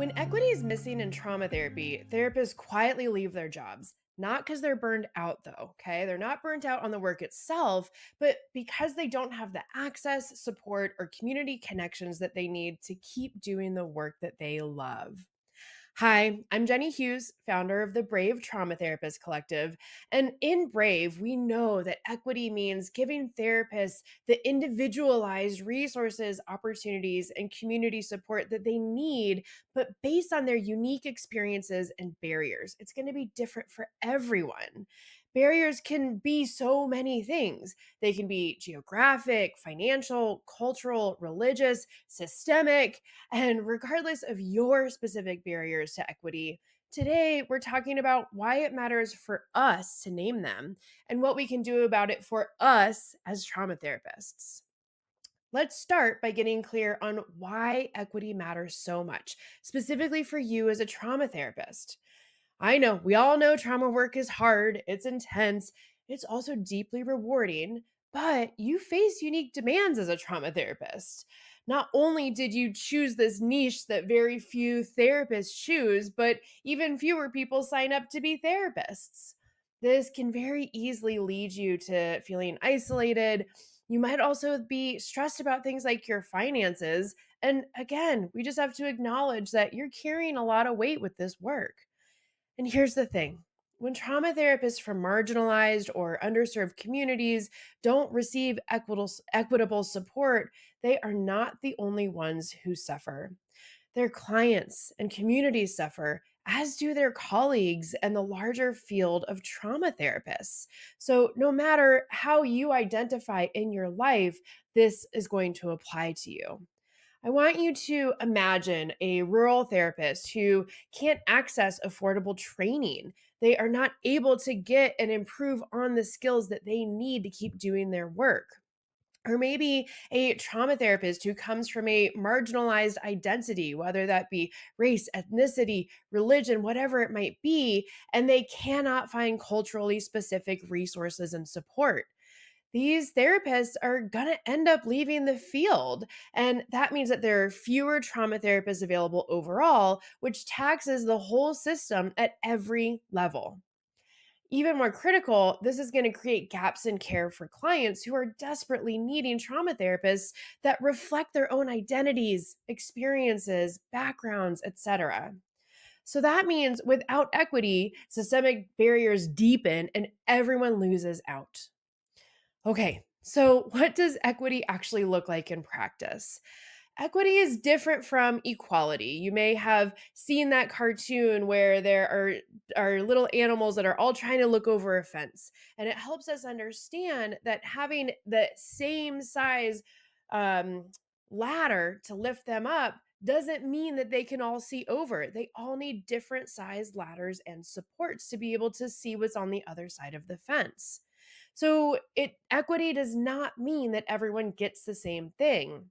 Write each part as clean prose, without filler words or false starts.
When equity is missing in trauma therapy, therapists quietly leave their jobs. Not because they're burned out, though, okay? They're not burnt out on the work itself, but because they don't have the access, support, or community connections that they need to keep doing the work that they love. Hi, I'm Jenny Hughes, founder of the Brave Trauma Therapist Collective. And in Brave, we know that equity means giving therapists the individualized resources, opportunities, and community support that they need, but based on their unique experiences and barriers. It's going to be different for everyone. Barriers can be so many things. They can be geographic, financial, cultural, religious, systemic. And regardless of your specific barriers to equity, today we're talking about why it matters for us to name them and what we can do about it for us as trauma therapists. Let's start by getting clear on why equity matters so much, specifically for you as a trauma therapist. I know, we all know trauma work is hard, it's intense, it's also deeply rewarding, but you face unique demands as a trauma therapist. Not only did you choose this niche that very few therapists choose, but even fewer people sign up to be therapists. This can very easily lead you to feeling isolated. You might also be stressed about things like your finances. And again, we just have to acknowledge that you're carrying a lot of weight with this work. And here's the thing, when trauma therapists from marginalized or underserved communities don't receive equitable support, they are not the only ones who suffer. Their clients and communities suffer, as do their colleagues and the larger field of trauma therapists. So, no matter how you identify in your life, this is going to apply to you. I want you to imagine a rural therapist who can't access affordable training. They are not able to get and improve on the skills that they need to keep doing their work. Or maybe a trauma therapist who comes from a marginalized identity, whether that be race, ethnicity, religion, whatever it might be, and they cannot find culturally specific resources and support. These therapists are going to end up leaving the field. And that means that there are fewer trauma therapists available overall, which taxes the whole system at every level. Even more critical, this is going to create gaps in care for clients who are desperately needing trauma therapists that reflect their own identities, experiences, backgrounds, etc. So that means without equity, systemic barriers deepen and everyone loses out. Okay, so what does equity actually look like in practice? Equity is different from equality. You may have seen that cartoon where there are little animals that are all trying to look over a fence. And it helps us understand that having the same size um, ladder to lift them up doesn't mean that they can all see over. They all need different size ladders and supports to be able to see what's on the other side of the fence. So it equity does not mean that everyone gets the same thing.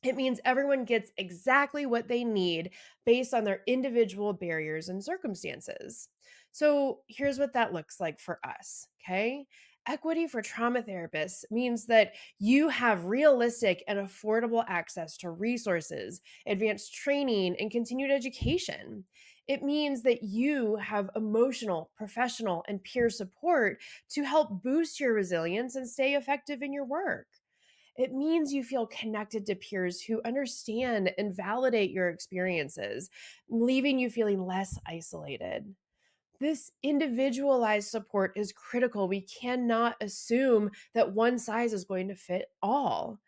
It means everyone gets exactly what they need based on their individual barriers and circumstances. So here's what that looks like for us, okay? Equity for trauma therapists means that you have realistic and affordable access to resources, advanced training, and continued education. It means that you have emotional, professional, and peer support to help boost your resilience and stay effective in your work. It means you feel connected to peers who understand and validate your experiences, leaving you feeling less isolated. This individualized support is critical. We cannot assume that one size is going to fit all.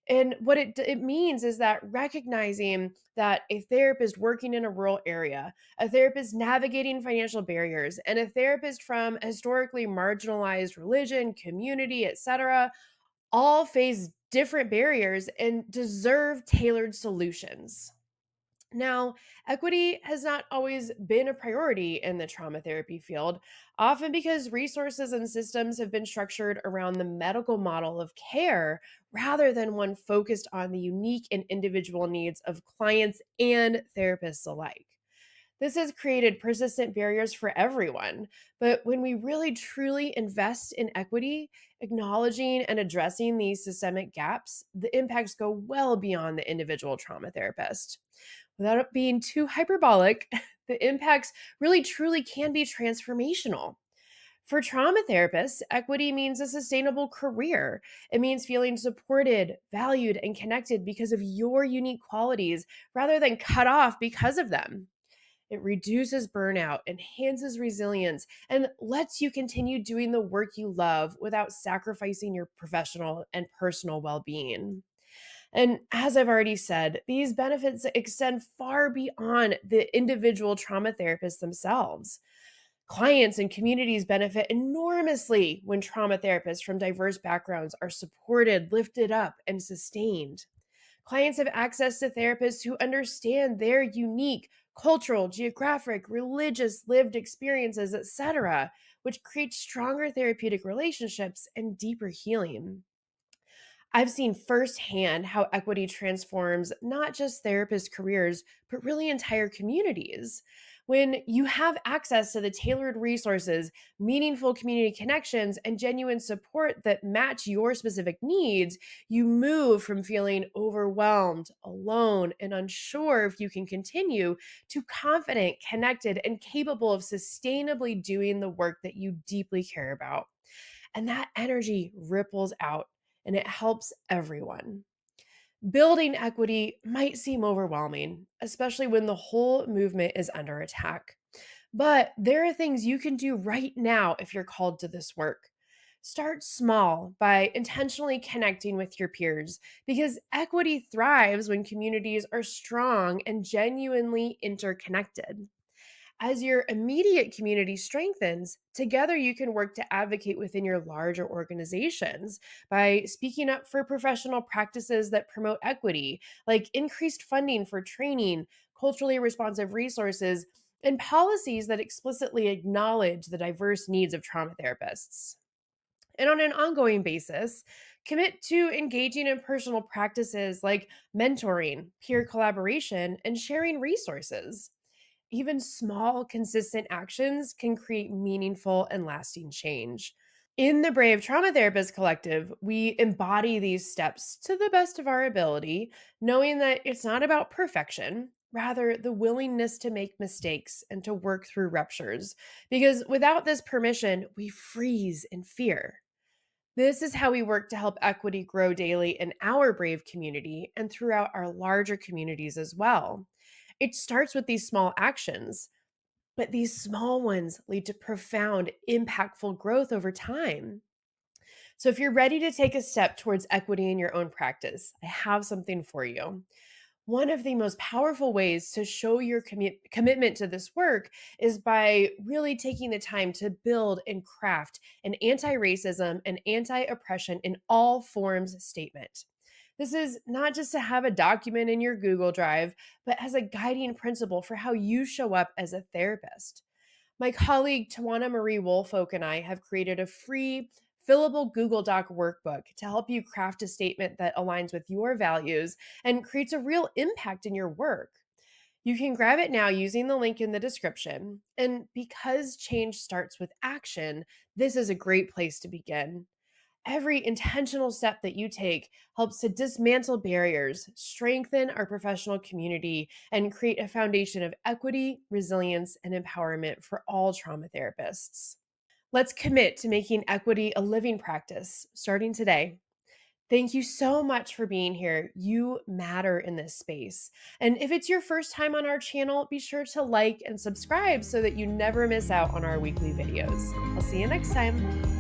And what it means is that recognizing that a therapist working in a rural area, a therapist navigating financial barriers, and a therapist from historically marginalized religion, community, etc., all face different barriers and deserve tailored solutions. Now, equity has not always been a priority in the trauma therapy field, often because resources and systems have been structured around the medical model of care rather than one focused on the unique and individual needs of clients and therapists alike. This has created persistent barriers for everyone. But when we really truly invest in equity, acknowledging and addressing these systemic gaps, the impacts go well beyond the individual trauma therapist. Without it being too hyperbolic, the impacts really truly can be transformational. For trauma therapists, equity means a sustainable career. It means feeling supported, valued, and connected because of your unique qualities rather than cut off because of them. It reduces burnout, enhances resilience, and lets you continue doing the work you love without sacrificing your professional and personal well being. And as I've already said, these benefits extend far beyond the individual trauma therapists themselves. Clients and communities benefit enormously when trauma therapists from diverse backgrounds are supported, lifted up, and sustained. Clients have access to therapists who understand their unique cultural, geographic, religious, lived experiences, etc., which creates stronger therapeutic relationships and deeper healing. I've seen firsthand how equity transforms not just therapists' careers, but really entire communities. When you have access to the tailored resources, meaningful community connections, and genuine support that match your specific needs, you move from feeling overwhelmed, alone, and unsure if you can continue to confident, connected, and capable of sustainably doing the work that you deeply care about. And that energy ripples out and it helps everyone. Building equity might seem overwhelming, especially when the whole movement is under attack. But there are things you can do right now if you're called to this work. Start small by intentionally connecting with your peers because equity thrives when communities are strong and genuinely interconnected. As your immediate community strengthens, together you can work to advocate within your larger organizations by speaking up for professional practices that promote equity, like increased funding for training, culturally responsive resources, and policies that explicitly acknowledge the diverse needs of trauma therapists. And on an ongoing basis, commit to engaging in personal practices like mentoring, peer collaboration, and sharing resources. Even small, consistent actions can create meaningful and lasting change. In the Brave Trauma Therapist Collective, we embody these steps to the best of our ability, knowing that it's not about perfection, rather, the willingness to make mistakes and to work through ruptures. Because without this permission, we freeze in fear. This is how we work to help equity grow daily in our Brave community and throughout our larger communities as well. It starts with these small actions, but these small ones lead to profound, impactful growth over time. So, if you're ready to take a step towards equity in your own practice, I have something for you. One of the most powerful ways to show your commitment to this work is by really taking the time to build and craft an anti racism and anti oppression in all forms statement. This is not just to have a document in your Google Drive, but as a guiding principle for how you show up as a therapist. My colleague Tawana Marie Woolfolk and I have created a free, fillable Google Doc workbook to help you craft a statement that aligns with your values and creates a real impact in your work. You can grab it now using the link in the description. And because change starts with action, this is a great place to begin. Every intentional step that you take helps to dismantle barriers, strengthen our professional community, and create a foundation of equity, resilience, and empowerment for all trauma therapists. Let's commit to making equity a living practice starting today. Thank you so much for being here. You matter in this space. And if it's your first time on our channel, be sure to like and subscribe so that you never miss out on our weekly videos. I'll see you next time.